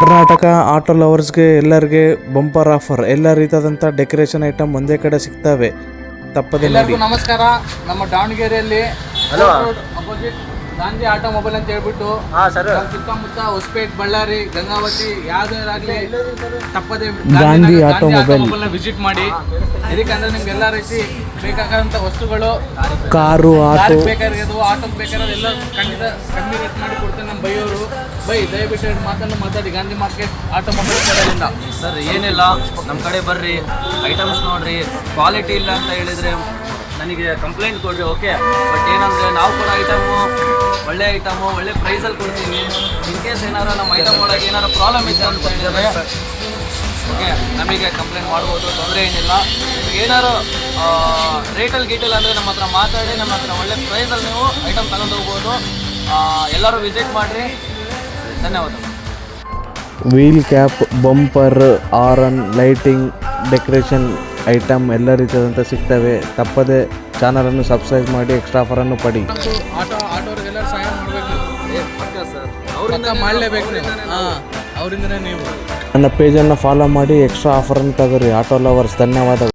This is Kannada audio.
ಕರ್ನಾಟಕ ಆಟೋ ಲವರ್ಸ್ಗೆ ಎಲ್ಲರಿಗೆ ಬಂಪರ್ ಆಫರ್. ಎಲ್ಲ ರೀತಿಯಾದಂಥ ಡೆಕೋರೇಷನ್ ಐಟಮ್ ಒಂದೇ ಕಡೆ ಸಿಗ್ತವೆ, ತಪ್ಪದೆ ನೋಡಿ. ಎಲ್ಲರಿಗೂ ನಮಸ್ಕಾರ. ನಮ್ಮ ದಾವಣಗೆರೆಯಲ್ಲಿ ಅಪೋಸಿಟ್ ಗಾಂಧಿ ಆಟೋಮೊಬೈಲ್ ಅಂತ ಹೇಳ್ಬಿಟ್ಟು ನಮ್ಮ ಸುತ್ತಮುತ್ತ ಹೊಸಪೇಟ್, ಬಳ್ಳಾರಿ, ಗಂಗಾವತಿ ಯಾವುದಾಗಲಿ ತಪ್ಪದೆ ಗಾಂಧಿ ಆಟೋಮೊಬೈಲ್ ವಿಸಿಟ್ ಮಾಡಿ. ಇದಕ್ಕಂದ್ರೆ ನಿಮ್ಗೆ ಎಲ್ಲ ರೀತಿ ಬೇಕಾದಂಥ ವಸ್ತುಗಳು, ಕಾರು, ಆಟೋ ಬೇಕಾಗಿರೋದು, ಆಟೋಗೆ ಬೇಕಾಗಿರೋದು ಎಲ್ಲ ಖಂಡಿತ ಕಮ್ಮಿ ರೇಟ್ ಮಾಡಿ ಕೊಡ್ತಾರೆ ನಮ್ಮ ಬೈಯವರು. ದಯವಿಟ್ಟು ಮಾತಾಡಿ ಗಾಂಧಿ ಮಾರ್ಕೆಟ್ ಆಟೋಮೊಬೈಲ್ ಕಡೆಯಿಂದ. ಸರ್ ಏನಿಲ್ಲ, ನಮ್ಮ ಕಡೆ ಬರ್ರಿ, ಐಟಮ್ಸ್ ನೋಡ್ರಿ. ಕ್ವಾಲಿಟಿ ಇಲ್ಲ ಅಂತ ಹೇಳಿದರೆ ನನಗೆ ಕಂಪ್ಲೇಂಟ್ ಕೊಡ್ರಿ, ಓಕೆ. ಬಟ್ ಏನಂದರೆ ನಾವು ಕೊಡೋ ಐಟಮು ಒಳ್ಳೆ ಐಟಮು ಒಳ್ಳೆ ಪ್ರೈಸಲ್ಲಿ ಕೊಡ್ತೀವಿ. ಇನ್ ಕೇಸ್ ಏನಾರು ನಮ್ಮ ಐಟಮ್ ಒಳಗೆ ಏನಾರು ಪ್ರಾಬ್ಲಮ್ ಇದೆ ಅಂತ ಹೇಳಿದರೆ ಓಕೆ, ನಮಗೆ ಕಂಪ್ಲೇಂಟ್ ಮಾಡ್ಬೋದು, ತೊಂದರೆ ಏನಿಲ್ಲ. ನಿಮಗೆ ಏನಾರು ರೇಟಲ್ಲಿ ಗೀಟಲ್ಲಿ ಅಂದರೆ ನಮ್ಮ ಹತ್ರ ಮಾತಾಡಿ, ನಮ್ಮ ಹತ್ರ ಒಳ್ಳೆ ಪ್ರೈಸಲ್ಲಿ ನೀವು ಐಟಮ್ ತಗೊಂಡು ಹೋಗ್ಬೋದು. ಎಲ್ಲರೂ ವಿಸಿಟ್ ಮಾಡಿರಿ. ಧನ್ಯವಾದಗಳು. Wheel cap, bumper, horn, lighting, decoration item ಎಲ್ಲ ರೀತಿಯಾದಂಥ ಸಿಗ್ತವೆ. ತಪ್ಪದೆ ಚಾನಲನ್ನು ಸಬ್ಸ್ಕ್ರೈಬ್ ಮಾಡಿ, ಎಕ್ಸ್ಟ್ರಾ ಆಫರನ್ನು ಪಡಿ. ಆಟೋರಿಗೆಲ್ಲರೂ ಸಹಾಯ ಮಾಡಬೇಕು ಸರ್, ಅವರಿಂದ ಮಾಡಲೇಬೇಕು. ಅವರಿಂದನೇ ನೀವು ನನ್ನ ಪೇಜನ್ನು ಫಾಲೋ ಮಾಡಿ, ಎಕ್ಸ್ಟ್ರಾ ಆಫರನ್ನು ತಗೋರಿ. ಆಟೋ ಲವರ್ಸ್ ಧನ್ಯವಾದಗಳು.